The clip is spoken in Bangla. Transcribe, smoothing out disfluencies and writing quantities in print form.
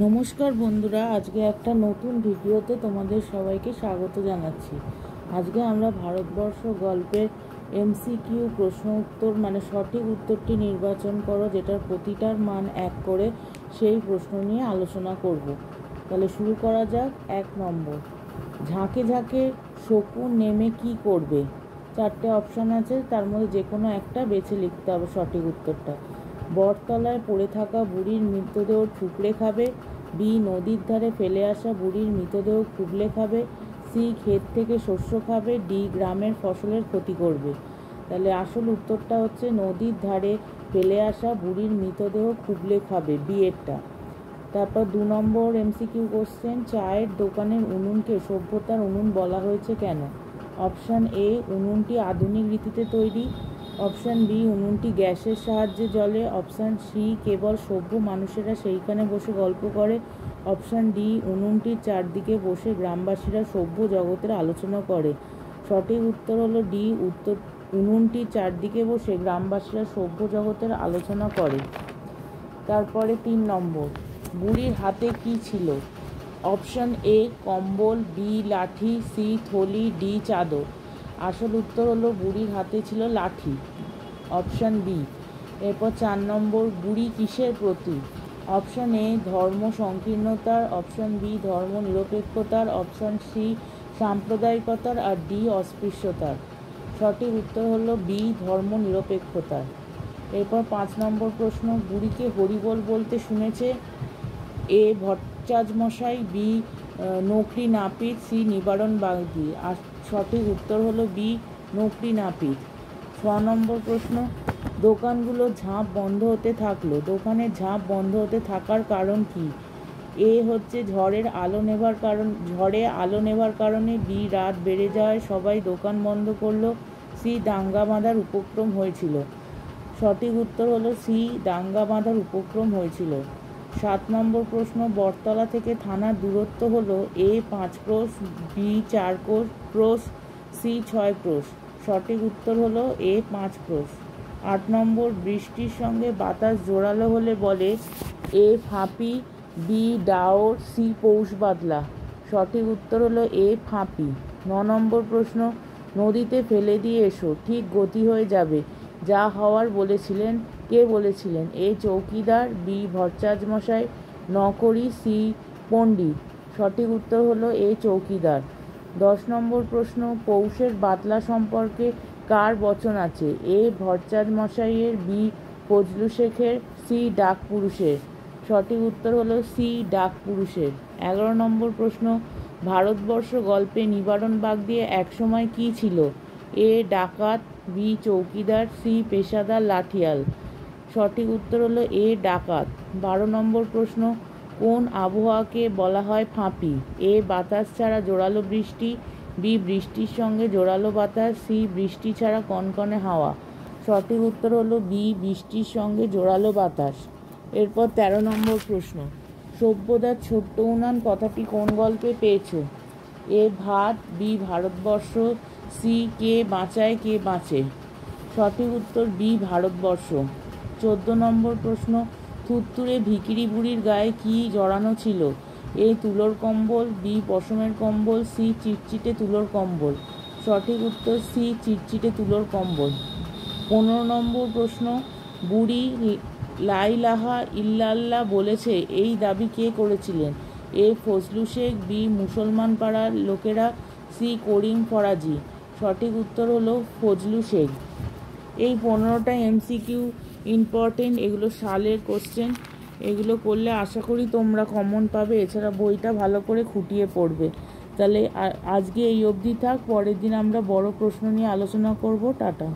নমস্কার বন্ধুরা, আজকে একটা নতুন ভিডিওতে তোমাদের সবাইকে স্বাগত জানাচ্ছি। আজকে আমরা ভারতবর্ষ গল্পের এমসিকিউ প্রশ্ন উত্তর মানে সঠিক উত্তরটি নির্বাচন করো, যেটার প্রতিটার মান 1 করে, সেই প্রশ্ন নিয়ে আলোচনা করব। তাহলে শুরু করা যাক। 1 নম্বর, ঝাঁকে ঝাঁকে শকুন নেমে কি করবে? 4টে অপশান আছে, তার মধ্যে যে কোনো একটা বেছে লিখতে হবে সঠিক উত্তরটা। বটতলায় পড়ে থাকা বুড়ির মৃতদেহ ঠুকরে খাবে, বি নদীর ধারে ফেলে আসা বুড়ির মৃতদেহ খুবলে খাবে, সি ক্ষেত থেকে শস্য খাবে, ডি গ্রামের ফসলের ক্ষতি করবে। তাহলে আসল উত্তরটা হচ্ছে নদীর ধারে ফেলে আসা বুড়ির মৃতদেহ খুবলে খাবে, বি এরটা। তারপর 2 নম্বর এমসিকিউ কোশ্চেন, চায়ের দোকানের উনুনকে সভ্যতার উনুন বলা হয়েছে কেন? অপশান এ, উনুনটি আধুনিক রীতিতে তৈরি। অপশান বি, উনুনটি গ্যাসের সাহায্যে জ্বলে। অপশান সি, কেবল সভ্য মানুষেরা সেইখানে বসে গল্প করে। অপশান ডি, উনুনটির চারদিকে বসে গ্রামবাসীরা সভ্য জগতের আলোচনা করে। সঠিক উত্তর হলো ডি, উনুনটির চারদিকে বসে গ্রামবাসীরা সভ্য জগতের আলোচনা করে। তারপরে 3 নম্বর, বুড়ির হাতে কি ছিল? অপশান এ কম্বল, বি লাঠি, সি থলি, ডি চাদর। আসল উত্তর হলো বুড়ির হাতে ছিল লাঠি, অপশান বি। এরপর 4 নম্বর, বুড়ি কিসের প্রতীক? অপশান এ ধর্ম সংকীর্ণতার, অপশান বি ধর্ম নিরপেক্ষতার, অপশান সি সাম্প্রদায়িকতার, আর ডি অস্পৃশ্যতার। সঠিক উত্তর হলো বি ধর্ম নিরপেক্ষতার। এরপর 5 নম্বর প্রশ্ন, বুড়িকে হরিবোল বলতে শুনেছে? এ ভট্টাচার্যমশাই, বি নকরি নাপিত, সি নিবারণ বাগদি। আর সঠিক উত্তর হলো বি নকরি নাপিত। 6 নম্বর প্রশ্ন, দোকানগুলো ঝাঁপ বন্ধ হতে থাকলো, দোকানের ঝাঁপ বন্ধ হতে থাকার কারণ কি? এ হচ্ছে ঝড়ে আলো নেভার কারণে, বি রাত বেড়ে যাওয়ায় সবাই দোকান বন্ধ করলো, সি দাঙ্গা বাঁধার উপক্রম হয়েছিল। সঠিক উত্তর হলো সি দাঙ্গা বাঁধার উপক্রম হয়েছিল। 7 নম্বর প্রশ্ন, বটতলা থেকে থানার দূরত্ব হলো এ 5 ক্রোশ, বি 4 ক্রোশ, সি 6 ক্রোশ। সঠিক উত্তর হলো এ 5 ক্রোশ। 8 নম্বর, বৃষ্টির সঙ্গে বাতাস জোরালো হলে বলে এ ফাঁপি, বি ডাওর, সি পৌষ বাদলা। সঠিক উত্তর হলো এ ফাঁপি। 9 নম্বর প্রশ্ন, নদীতে ফেলে দিয়ে এসো, ঠিক গতি হয়ে যাবে, যা হওয়ার বলেছিলেন, কে বলেছিলেন? এ চৌকিদার, বি ভট্টাচার্যমশাই, নকরি, সি পণ্ডিত। সঠিক উত্তর হলো এ চৌকিদার। 10 নম্বর প্রশ্ন, পৌষের বাদলা সম্পর্কে কার বচন আছে? এ ভট্টাচার্যমশাইয়ের, বি ফজলু শেখের, সি ডাক পুরুষের। সঠিক উত্তর হলো সি ডাক পুরুষের। 11 নম্বর প্রশ্ন, ভারতবর্ষ গল্পে নিবারণ বাগদি একসময় কি ছিল? এ ডাকাত, বি চৌকিদার, সি পেশাদার লাঠিয়াল। সঠিক উত্তর হলো এ ডাকাত। 12 নম্বর প্রশ্ন, কোন আবহাওয়াকে বলা হয় ফাঁপি? এ বাতাস ছাড়া জোরালো বৃষ্টি, বি বৃষ্টির সঙ্গে জোরালো বাতাস, সি বৃষ্টি ছাড়া কনকনে হাওয়া। সঠিক উত্তর হলো বি বৃষ্টির সঙ্গে জোরালো বাতাস। এরপর 13 নম্বর প্রশ্ন, সভ্যতার ছোট্ট উনান কথাটি কোন গল্পে পেয়েছো? এ ভাত, বি ভারতবর্ষ, সি কে বাঁচায় কে বাঁচে। সঠিক উত্তর বি ভারতবর্ষ। 14 নম্বর প্রশ্ন, থুরথুরে ভিখিরি বুড়ির গায়ে কি জড়ানো ছিল? এ তুলোর কম্বল, বি পশমের কম্বল, সি চিটচিটে তুলোর কম্বল। সঠিক উত্তর সি চিটচিটে তুলোর কম্বল। 15 নম্বর প্রশ্ন, বুড়ি লা ইলাহা ইল্লাল্লাহ বলেছে, এই দাবি কে করেছিলেন? এ ফজলু শেখ, বি মুসলমান পাড়ার লোকেরা, সি করিম ফরাজি। সঠিক উত্তর হলো ফজলু শেখ। এই 15টা এমসিকিউ ইম্পর্টেন্ট, এগুলো সালের কোশ্চেন। এগুলো করলে আশা করি তোমরা কমন পাবে, এছাড়া বইটা ভালো করে খুঁটিয়ে পড়বে। তাহলে আজকে এই অবধি থাক, পরের দিন আমরা বড় প্রশ্ন নিয়ে আলোচনা করব। টাটা।